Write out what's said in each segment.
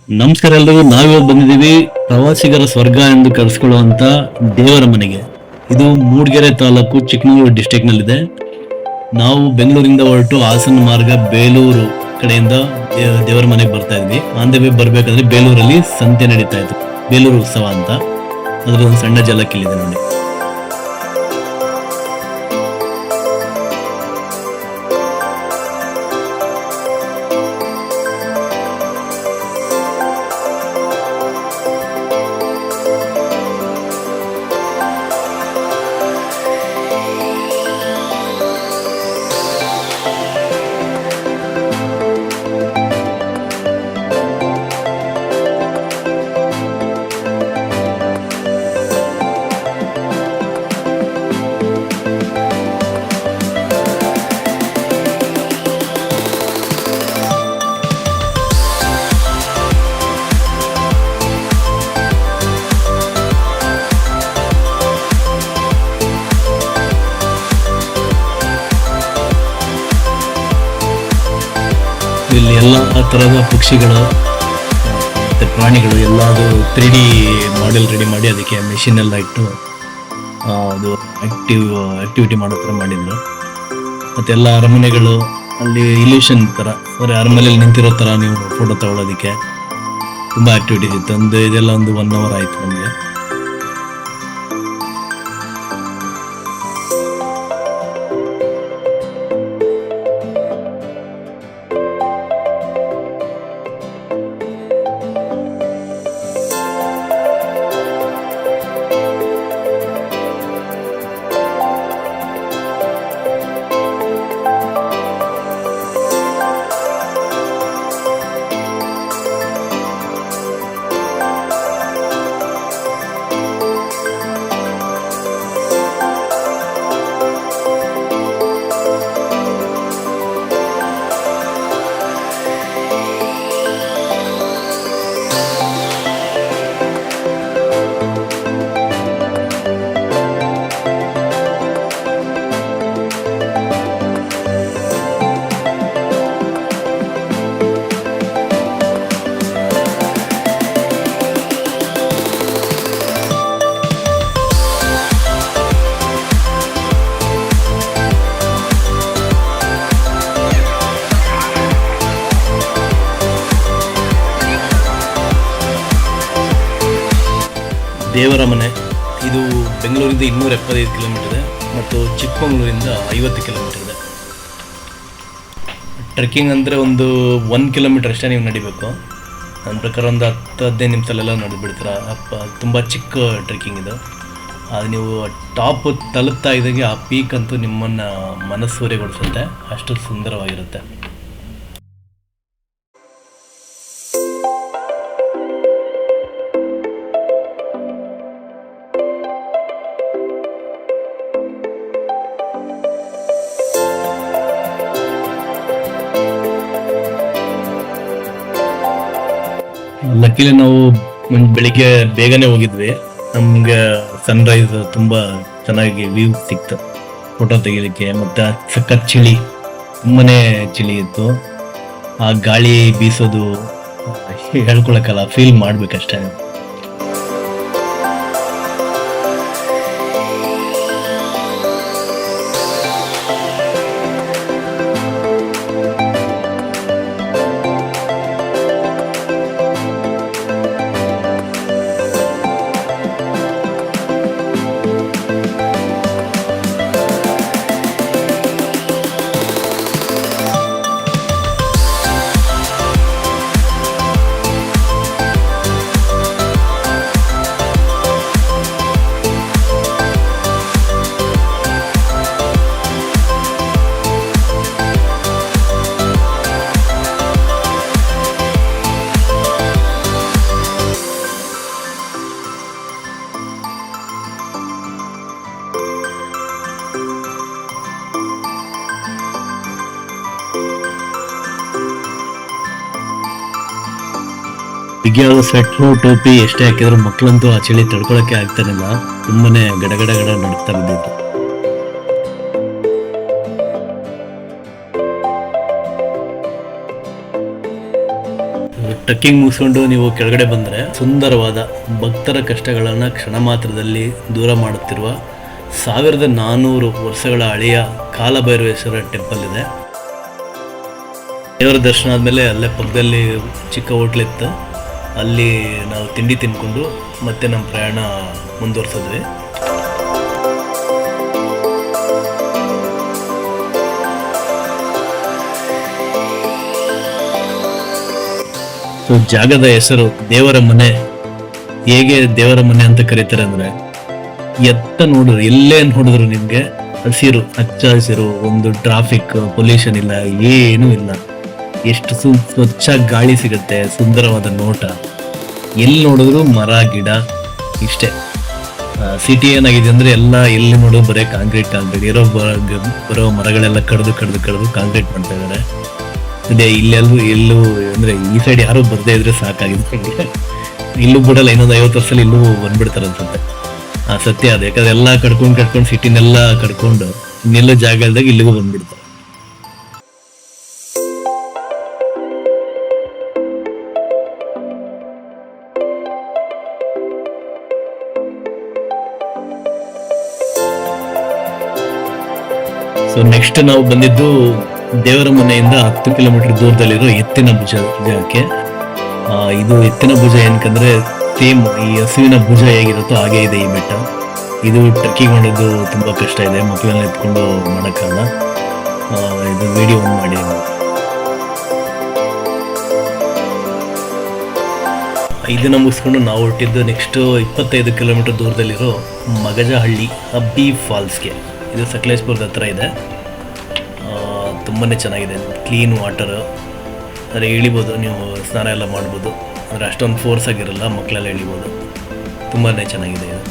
ನಮಸ್ಕಾರ ಎಲ್ರಿಗೂ. ನಾವಿವಾಗ ಬಂದಿದ್ದೀವಿ ಪ್ರವಾಸಿಗರ ಸ್ವರ್ಗ ಎಂದು ಕರೆಸ್ಕೊಳ್ಳುವಂತ ದೇವರ ಮನೆಗೆ. ಇದು ಮೂಡಿಗೆರೆ ತಾಲೂಕು ಚಿಕ್ಕಮಗಳೂರು ಡಿಸ್ಟಿಕ್ ನಲ್ಲಿದೆ. ನಾವು ಬೆಂಗಳೂರಿಂದ ಹೊರಟು ಹಾಸನ ಮಾರ್ಗ ಬೇಲೂರು ಕಡೆಯಿಂದ ದೇವರ ಮನೆಗೆ ಬರ್ತಾ ಇದ್ವಿ. ಆನ್ ದ ವೇ ಬರ್ಬೇಕಾದ್ರೆ ಬೇಲೂರಲ್ಲಿ ಸಂತೆ ನಡೀತಾ ಇತ್ತು, ಬೇಲೂರು ಉತ್ಸವ ಅಂತ. ಅದ್ರ ಒಂದು ಸಣ್ಣ ಜಲಕ್ ಇಲ್ಲಿದೆ ನೋಡಿ. ಇಲ್ಲಿ ಎಲ್ಲ ತರಹದ ಪಕ್ಷಿಗಳು ಮತ್ತೆ ಪ್ರಾಣಿಗಳು ಎಲ್ಲದು 3D ಮಾಡೆಲ್ ರೆಡಿ ಮಾಡಿ ಅದಕ್ಕೆ ಮೆಷಿನ್ ಎಲ್ಲ ಇಟ್ಟು ಅದು ಆಕ್ಟಿವಿಟಿ ಮಾಡೋ ಥರ ಮಾಡಿದ್ರು. ಮತ್ತೆ ಎಲ್ಲ ಅರಮನೆಗಳು ಅಲ್ಲಿ ಇಲ್ಯೂಷನ್ ಥರ, ಅರಮನೆಯಲ್ಲಿ ನಿಂತಿರೋ ಥರ ನೀವು ಫೋಟೋ ತಗೊಳ್ಳೋದಕ್ಕೆ ತುಂಬ ಆಕ್ಟಿವಿಟೀಸ್ ಇತ್ತು. ಇದೆಲ್ಲ ಒಂದು 1 hour ಆಯಿತು ನಮಗೆ. ದೇವರ ಮನೆ ಇದು ಬೆಂಗಳೂರಿಂದ 275 ಕಿಲೋಮೀಟರ್ ಇದೆ ಮತ್ತು ಚಿಕ್ಕಮಗಳೂರಿಂದ 50 ಕಿಲೋಮೀಟರ್ ಇದೆ. ಟ್ರೆಕ್ಕಿಂಗ್ ಅಂದರೆ ಒಂದು 1 ಕಿಲೋಮೀಟರ್ ಅಷ್ಟೇ ನೀವು ನಡಿಬೇಕು. ನನ್ನ ಪ್ರಕಾರ ಒಂದು 10-15 ನಿಮಿಷದಲ್ಲೆಲ್ಲ ನಡೆದ್ಬಿಡ್ತೀರ. ತುಂಬ ಚಿಕ್ಕ ಟ್ರೆಕ್ಕಿಂಗ್ ಇದು. ಅದು ನೀವು ಟಾಪ್ ತಲುಪ್ತಾ ಇದ್ದಾಗೆ ಆ ಪೀಕ್ ಅಂತೂ ನಿಮ್ಮನ್ನು ಮನಸ್ಸೂರೆಗೊಳಿಸುತ್ತೆ, ಅಷ್ಟು ಸುಂದರವಾಗಿರುತ್ತೆ. ಲಕ್ಕಿಲಿ ನಾವು ಬೆಳಿಗ್ಗೆ ಬೇಗನೆ ಹೋಗಿದ್ವಿ. ನಮ್ಗೆ ಸನ್ರೈಸ್ ತುಂಬಾ ಚೆನ್ನಾಗಿ ವ್ಯೂ ಸಿಕ್ತು ಫೋಟೋ ತೆಗಿಲಿಕ್ಕೆ. ಮತ್ತೆ ಸಖತ್ ಚಳಿ, ತುಂಬಾನೇ ಚಳಿ ಇತ್ತು. ಆ ಗಾಳಿ ಬೀಸೋದು ಹೇಳ್ಕೊಳಕ್ಕಲ್ಲ, ಫೀಲ್ ಮಾಡ್ಬೇಕಷ್ಟೇ. ಬಿಗಿಯಾದ ಸ್ವೆಟ್ರು ಟೋಪಿ ಎಷ್ಟೇ ಹಾಕಿದ್ರು ಮಕ್ಕಳಂತೂ ಆ ಚಳಿ ತಡ್ಕೊಳಕ್ಕೆ ಆಗ್ತಾನಿಲ್ಲ. ತುಂಬಾನೇ ಗಡಗಡ ನಡುತ್ತಾ ಬಿದ್ದಿತ್ತು. ಟ್ರೆಕ್ಕಿಂಗ್ ಮುಗಿಸ್ಕೊಂಡು ನೀವು ಕೆಳಗಡೆ ಬಂದರೆ ಸುಂದರವಾದ ಭಕ್ತರ ಕಷ್ಟಗಳನ್ನು ಕ್ಷಣ ಮಾತ್ರದಲ್ಲಿ ದೂರ ಮಾಡುತ್ತಿರುವ 1400 ವರ್ಷಗಳ ಹಳೆಯ ಕಾಲಭೈರವೇಶ್ವರ ಟೆಂಪಲ್ ಇದೆ. ದೇವರ ದರ್ಶನ ಆದಮೇಲೆ ಅಲ್ಲೇ ಪಕ್ಕದಲ್ಲಿ ಚಿಕ್ಕ ಹೋಟ್ಲಿತ್ತು, ಅಲ್ಲಿ ನಾವು ತಿಂಡಿ ತಿನ್ಕೊಂಡು ಮತ್ತೆ ನಮ್ಮ ಪ್ರಯಾಣ ಮುಂದುವರ್ಸಿದ್ವಿ. ಸೊ ಜಾಗದ ಹೆಸರು ದೇವರ ಮನೆ. ಹೇಗೆ ದೇವರ ಮನೆ ಅಂತ ಕರೀತಾರೆ ಅಂದರೆ, ಎತ್ತ ನೋಡಿದ್ರು ಎಲ್ಲೇ ನೋಡಿದ್ರು ನಿಮಗೆ ಹಸಿರು, ಹಚ್ಚ ಹಸಿರು, ಒಂದು ಟ್ರಾಫಿಕ್ ಪೊಲ್ಯೂಷನ್ ಇಲ್ಲ, ಏನೂ ಇಲ್ಲ. ಎಷ್ಟು ಸ್ವಚ್ಛ ಗಾಳಿ ಸಿಗುತ್ತೆ, ಸುಂದರವಾದ ನೋಟ, ಎಲ್ಲಿ ನೋಡಿದ್ರು ಮರ ಗಿಡ ಇಷ್ಟೇ. ಸಿಟಿ ಏನಾಗಿದೆ ಅಂದರೆ ಎಲ್ಲ ಎಲ್ಲಿ ನೋಡೋ ಬರೀ ಕಾಂಕ್ರೀಟ್ ಬರೋ ಮರಗಳೆಲ್ಲ ಕಡ್ದು ಕಾಂಕ್ರೀಟ್ ಮಾಡ್ತಾ ಇದ್ದಾರೆ. ಅದೇ ಎಲ್ಲೂ ಅಂದರೆ ಈ ಸೈಡ್ ಯಾರು ಬರ್ದೇ ಇದ್ರೆ ಸಾಕಾಗಿದೆ. ಇಲ್ಲೂ ಬಿಡಲ್ಲ, ಇನ್ನೊಂದು 50 ವರ್ಷದಲ್ಲಿ ಇಲ್ಲೂ ಬಂದ್ಬಿಡ್ತಾರೆ ಅನ್ಸುತ್ತೆ. ಸತ್ಯ ಅದು, ಯಾಕಂದ್ರೆ ಎಲ್ಲ ಕಡ್ಕೊಂಡು ಸಿಟಿನೆಲ್ಲ ಕಡ್ಕೊಂಡು ಇನ್ನೆಲ್ಲೋ ಜಾಗ ಇಲ್ದಾಗ ಇಲ್ಲಿಗೂ ಬಂದ್ಬಿಡ್ತಾರೆ. ಸೊ ನೆಕ್ಸ್ಟ್ ನಾವು ಬಂದಿದ್ದು ದೇವರ ಮನೆಯಿಂದ 10 ಕಿಲೋಮೀಟರ್ ದೂರದಲ್ಲಿರೋ ಎತ್ತಿನ ಭುಜ ಜಾಗಕ್ಕೆ. ಇದು ಎತ್ತಿನ ಭುಜ ಏನಕ್ಕಂದ್ರೆ ಸೇಮ್ ಈ ಹಸುವಿನ ಭುಜ ಹೇಗಿರುತ್ತೋ ಹಾಗೆ ಇದೆ ಈ ಬೆಟ್ಟ. ಇದು ಟ್ರೆಕ್ಕಿಂಗ್ ಮಾಡೋದು ತುಂಬಾ ಕಷ್ಟ ಇದೆ, ಮಕ್ಕಳನ್ನ ಎತ್ಕೊಂಡು ಮಾಡೋಕ್ಕಲ್ಲ. ಇದು ವಿಡಿಯೋ ಆನ್ ಮಾಡಿ. ಇದನ್ನ ಮುಗಿಸ್ಕೊಂಡು ನಾವು ಹೊರಟಿದ್ದು ನೆಕ್ಸ್ಟ್ 25 ಕಿಲೋಮೀಟರ್ ದೂರದಲ್ಲಿರೋ ಮಗಜಹಳ್ಳಿ ಅಬ್ಬಿ ಫಾಲ್ಸ್ಗೆ. ಇದು ಸಕಲೇಶ್ಪುರದ ಹತ್ರ ಇದೆ. ತುಂಬಾ ಚೆನ್ನಾಗಿದೆ, ಕ್ಲೀನ್ ವಾಟರ್, ಅಂದರೆ ಇಳಿಬೋದು, ನೀವು ಸ್ನಾನ ಎಲ್ಲ ಮಾಡ್ಬೋದು. ಅಂದರೆ ಅಷ್ಟೊಂದು ಫೋರ್ಸ್ ಆಗಿರಲ್ಲ, ಮಕ್ಕಳೆಲ್ಲ ಇಳಿಬೋದು. ತುಂಬಾ ಚೆನ್ನಾಗಿದೆ ಇದು.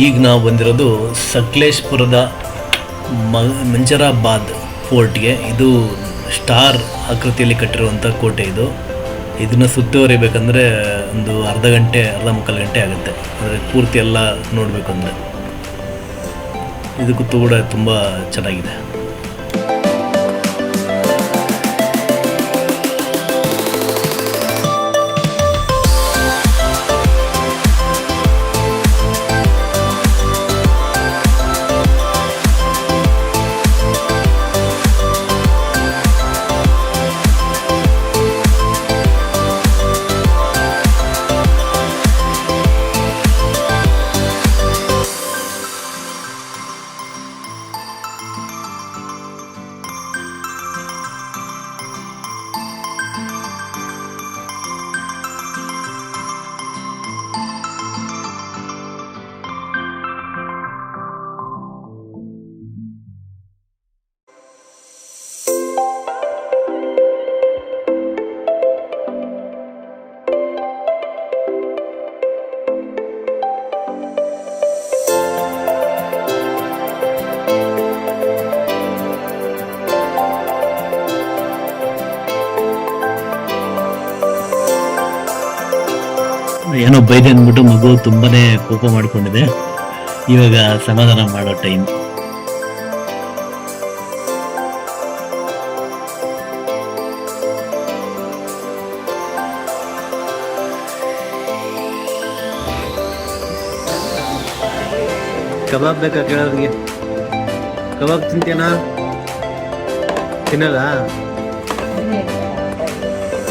ಈಗ ನಾವು ಬಂದಿರೋದು ಸಕಲೇಶ್ಪುರದ ಮಂಜರಾಬಾದ್ ಫೋರ್ಟ್ಗೆ. ಇದು ಸ್ಟಾರ್ ಆಕೃತಿಯಲ್ಲಿ ಕಟ್ಟಿರುವಂಥ ಕೋಟೆ ಇದು. ಇದನ್ನು ಸುತ್ತುವರಿಬೇಕಂದ್ರೆ ಒಂದು ಅರ್ಧ ಮುಕ್ಕಾಲು ಗಂಟೆ ಆಗುತ್ತೆ, ಅಂದರೆ ಪೂರ್ತಿ ಎಲ್ಲ ನೋಡಬೇಕು ಅಂದರೆ. ಇದಕ್ಕೂ ಕೂಡ ತುಂಬ ಚೆನ್ನಾಗಿದೆ. ಏನೋ ಬೈದೆ ಅಂದ್ಬಿಟ್ಟು ಮಗು ತುಂಬಾನೇ ಕೋಪ ಮಾಡ್ಕೊಂಡಿದೆ. ಇವಾಗ ಸಮಾಧಾನ ಮಾಡೋ ಟೈಮ್. ಕಬಾಬ್ ಬೇಕಾ ಕೇಳೋರಿಗೆ? ಕಬಾಬ್ ತಿಂತೇನಾ? ತಿನ್ನಲ್ಲ?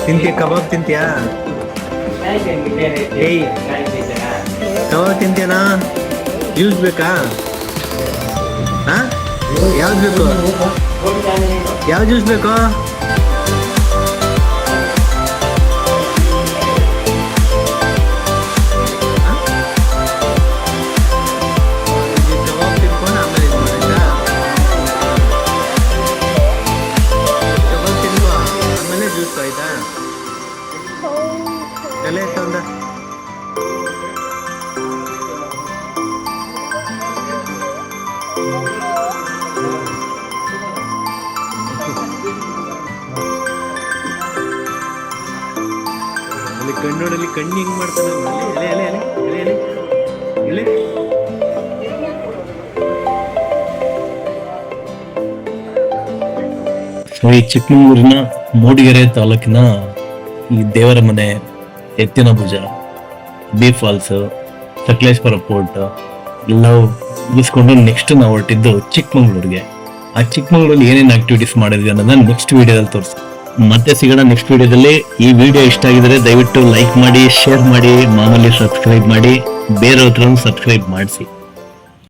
ತಿಂತೀಯ? ಕಬಾಬ್ ತಿಂತೀಯಾ? ಏಯ್, ಕಬಾಬ್ ತಿಂತೇನಾ? ಜ್ಯೂಸ್ ಬೇಕಾ? ಯಾವ್ದು ಬೇಕು? ಯಾವ ಜ್ಯೂಸ್ ಬೇಕು? ಎಲೆ ಎತ್ತು ಒಂದ ಅಲ್ಲಿ ಕಣ್ಣು ನೋಡಲ್ಲಿ ಕಣ್ಣು ಹಿಂಗ್ ಮಾಡ್ತಾನೆ ಎಲೆ ಎಲೆ ಎಲೆ ಎಲೆ ಎಲೆ ಎಲೆ ಸೊ ಈ ಚಿಕ್ಕಮಗಳೂರಿನ ಮೂಡಿಗೆರೆ ತಾಲೂಕಿನ ಈ ದೇವರ ಮನೆ, ಎತ್ತಿನ ಭುಜ, ಬಿ ಫಾಲ್ಸ್, ಸಕಲೇಶ್ವರ ಪೋರ್ಟ್ ಎಲ್ಲ ಮುಗಿಸ್ಕೊಂಡು ನೆಕ್ಸ್ಟ್ ನಾವು ಹೊರಟಿದ್ದು ಚಿಕ್ಕಮಗಳೂರಿಗೆ. ಆ ಚಿಕ್ಕಮಗಳೂರಲ್ಲಿ ಏನೇನು ಆಕ್ಟಿವಿಟೀಸ್ ಮಾಡಿದ್ವಿ ಅನ್ನೋದನ್ನ ನೆಕ್ಸ್ಟ್ ವಿಡಿಯೋದಲ್ಲಿ ತೋರಿಸ್ತೀವಿ. ಮತ್ತೆ ಸಿಗೋಣ ನೆಕ್ಸ್ಟ್ ವಿಡಿಯೋದಲ್ಲಿ. ಈ ವಿಡಿಯೋ ಇಷ್ಟ ಆಗಿದ್ರೆ ದಯವಿಟ್ಟು ಲೈಕ್ ಮಾಡಿ, ಶೇರ್ ಮಾಡಿ, ಮಾಮೂಲಿ ಸಬ್ಸ್ಕ್ರೈಬ್ ಮಾಡಿ, ಬೇರೆ ಹತ್ರ ಸಬ್ಸ್ಕ್ರೈಬ್ ಮಾಡಿಸಿ.